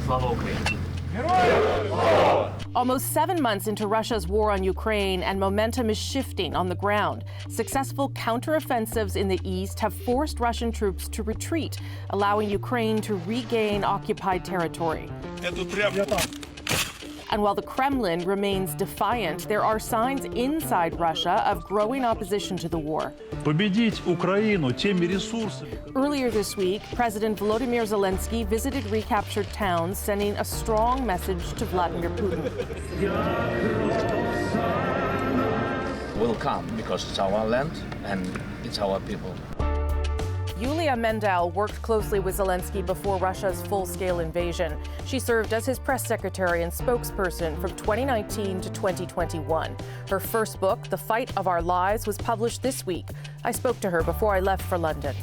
Слава Україні! Almost 7 months into Russia's war on Ukraine, and momentum is shifting on the ground. Successful counteroffensives in the east have forced Russian troops to retreat, allowing Ukraine to regain occupied territory. And while the Kremlin remains defiant, there are signs inside Russia of growing opposition to the war. Победить Украину теми ресурсами. Earlier this week, President Volodymyr Zelenskyy visited recaptured towns, sending a strong message to Vladimir Putin. We'll come because it's our land and it's our people. Iuliia Mendel worked closely with Zelenskyy before Russia's full-scale invasion. She served as his press secretary and spokesperson from 2019 to 2021. Her first book, The Fight of Our Lives, was published this week. I spoke to her before I left for London.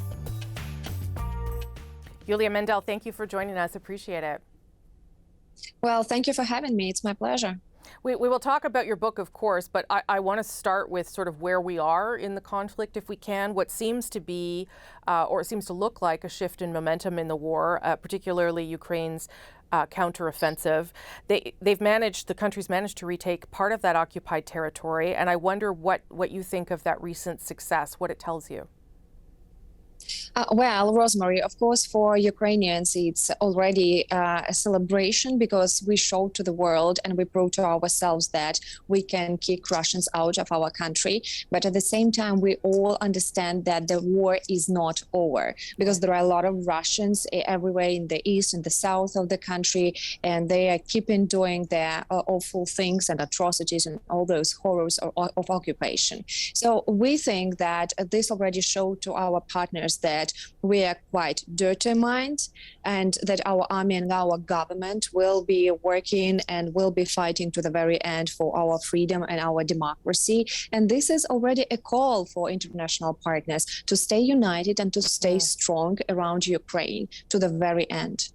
Iuliia Mendel, thank you for joining us. Appreciate it. Well, thank you for having me. It's my pleasure. We will talk about your book, of course, but I want to start with sort of where we are in the conflict, if we can. What seems to be, or it seems to look like, a shift in momentum in the war, particularly Ukraine's counteroffensive. The country's managed to retake part of that occupied territory, and I wonder what you think of that recent success, what it tells you. Well, Rosemary, of course, for Ukrainians, it's already a celebration because we showed to the world and we proved to ourselves that we can kick Russians out of our country. But at the same time, we all understand that the war is not over because there are a lot of Russians everywhere in the east and the south of the country, and they are keeping doing their awful things and atrocities and all those horrors of occupation. So we think that this already showed to our partners that we are quite determined and that our army and our government will be working and will be fighting to the very end for our freedom and our democracy. And this is already a call for international partners to stay united and to stay strong around Ukraine to the very end.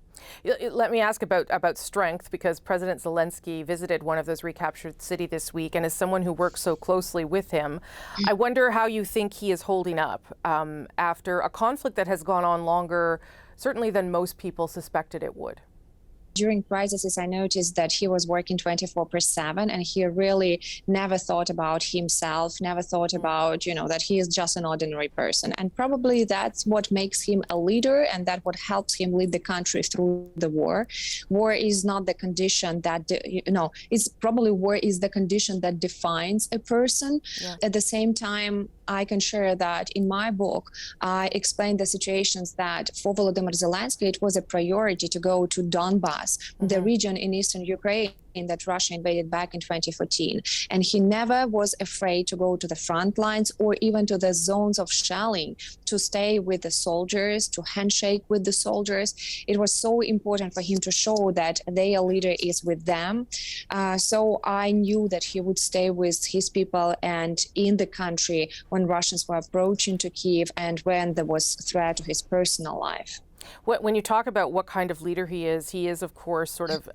Let me ask about strength, because President Zelenskyy visited one of those recaptured cities this week, and as someone who works so closely with him, I wonder how you think he is holding up after a conflict that has gone on longer, certainly than most people suspected it would. During crises, I noticed that he was working 24/7, and he really never thought about himself, never thought about, that he is just an ordinary person. And probably that's what makes him a leader, and that what helps him lead the country through the war. War is not the condition that, it's probably war is the condition that defines a person. Yeah. At the same time, I can share that in my book, I explained the situations that for Volodymyr Zelenskyy, it was a priority to go to Donbas, the region in eastern Ukraine that Russia invaded back in 2014. And he never was afraid to go to the front lines or even to the zones of shelling, to stay with the soldiers, to handshake with the soldiers. It was so important for him to show that their leader is with them. So I knew that he would stay with his people and in the country when Russians were approaching to Kyiv and when there was threat to his personal life. When you talk about what kind of leader he is, of course, sort of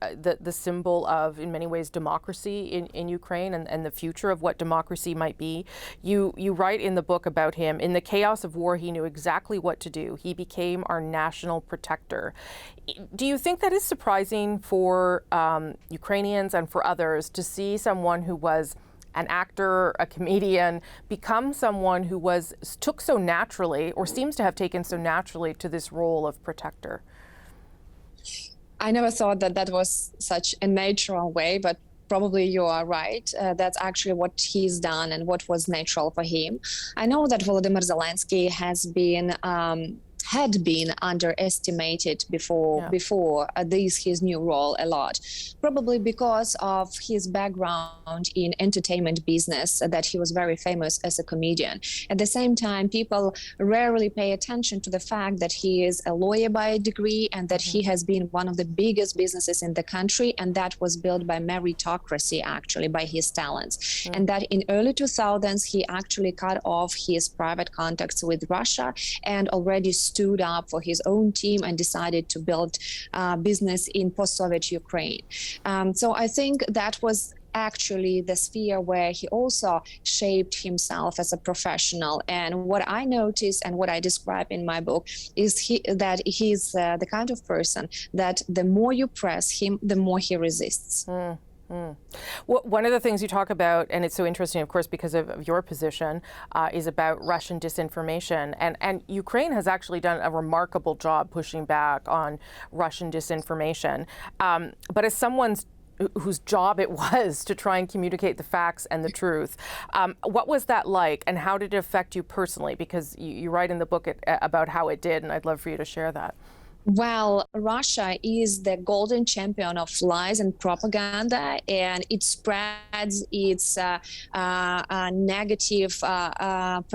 the symbol of, in many ways, democracy in Ukraine and the future of what democracy might be. You write in the book about him, in the chaos of war, he knew exactly what to do. He became our national protector. Do you think that is surprising for Ukrainians and for others to see someone who was an actor, a comedian, become someone who took so naturally, or seems to have taken so naturally, to this role of protector? I never thought that was such a natural way, but probably you are right. That's actually what he's done and what was natural for him. I know that Volodymyr Zelenskyy had been underestimated before his new role a lot, probably because of his background in entertainment business, that he was very famous as a comedian. At the same time, people rarely pay attention to the fact that he is a lawyer by degree and that he has been one of the biggest businesses in the country, and that was built by meritocracy, actually, by his talents. And that in early 2000s, he actually cut off his private contacts with Russia and already stood up for his own team and decided to build business in post-Soviet Ukraine. So I think that was actually the sphere where he also shaped himself as a professional. And what I noticed and what I describe in my book is that he's the kind of person that the more you press him, the more he resists. Well, one of the things you talk about, and it's so interesting, of course, because of your position, is about Russian disinformation. And Ukraine has actually done a remarkable job pushing back on Russian disinformation. But as someone's whose job it was to try and communicate the facts and the truth, what was that like, and how did it affect you personally? Because you write in the book about how it did, and I'd love for you to share that. Well, Russia is the golden champion of lies and propaganda, and it spreads its negative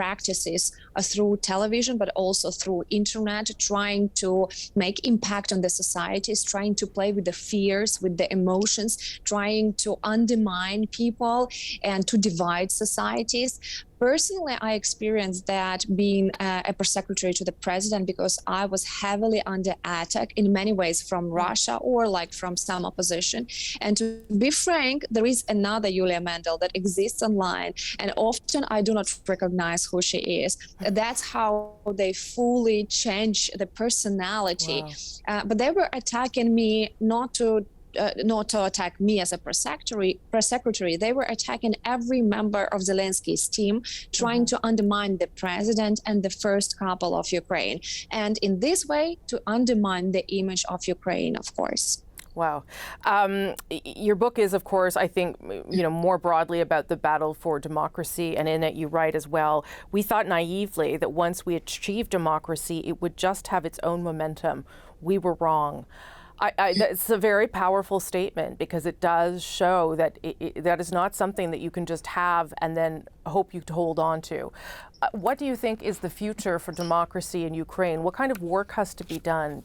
practices through television, but also through internet, trying to make impact on the societies, trying to play with the fears, with the emotions, trying to undermine people and to divide societies. Personally, I experienced that being a press secretary to the president, because I was heavily under attack in many ways from Russia or like from some opposition. And to be frank, there is another Iuliia Mendel that exists online, and often I do not recognize who she is. That's how they fully change the personality. Wow. But they were attacking me not to attack me as a press secretary. They were attacking every member of Zelenskyy's team, trying to undermine the president and the first couple of Ukraine. And in this way, to undermine the image of Ukraine, of course. Wow. Your book is, of course, I think, more broadly about the battle for democracy, and in it you write as well, we thought naively that once we achieved democracy, it would just have its own momentum. We were wrong. It's a very powerful statement, because it does show that that is not something that you can just have and then hope you hold on to. What do you think is the future for democracy in Ukraine? What kind of work has to be done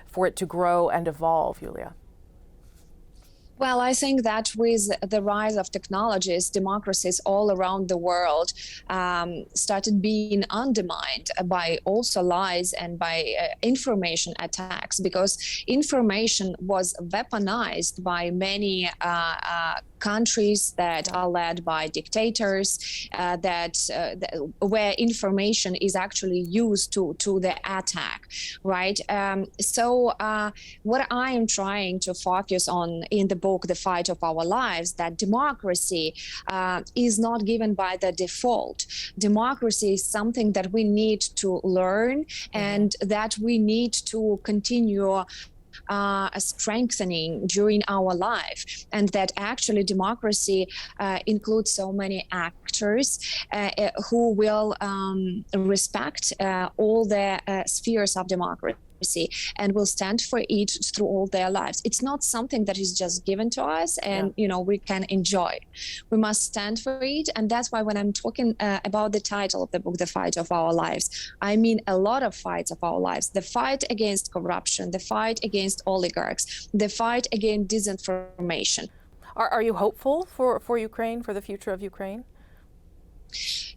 for it to grow and evolve, Iuliia? Well, I think that with the rise of technologies, democracies all around the world started being undermined by also lies and by information attacks, because information was weaponized by many countries that are led by dictators, where information is actually used to the attack, right? So what I am trying to focus on in the book, The Fight of Our Lives, that democracy is not given by the default. Democracy is something that we need to learn and that we need to continue strengthening during our life, and that actually democracy includes so many actors who will respect all the spheres of democracy and will stand for it through all their lives. It's not something that is just given to us and we can enjoy. We must stand for it, and that's why when I'm talking about the title of the book, The Fight of Our Lives, I mean a lot of fights of our lives. The fight against corruption, the fight against oligarchs, the fight against disinformation. Are you hopeful for Ukraine, for the future of Ukraine?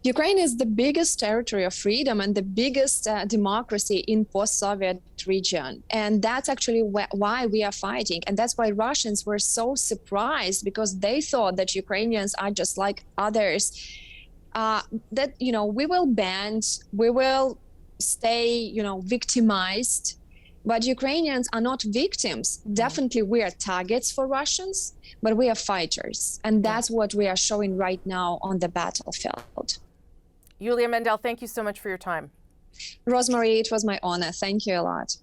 Ukraine is the biggest territory of freedom and the biggest democracy in post-Soviet region. And that's actually why we are fighting. And that's why Russians were so surprised, because they thought that Ukrainians are just like others, that, we will bend, we will stay, victimized. But Ukrainians are not victims. Definitely we are targets for Russians, but we are fighters. And that's what we are showing right now on the battlefield. Iuliia Mendel, thank you so much for your time. Rosemary, it was my honor. Thank you a lot.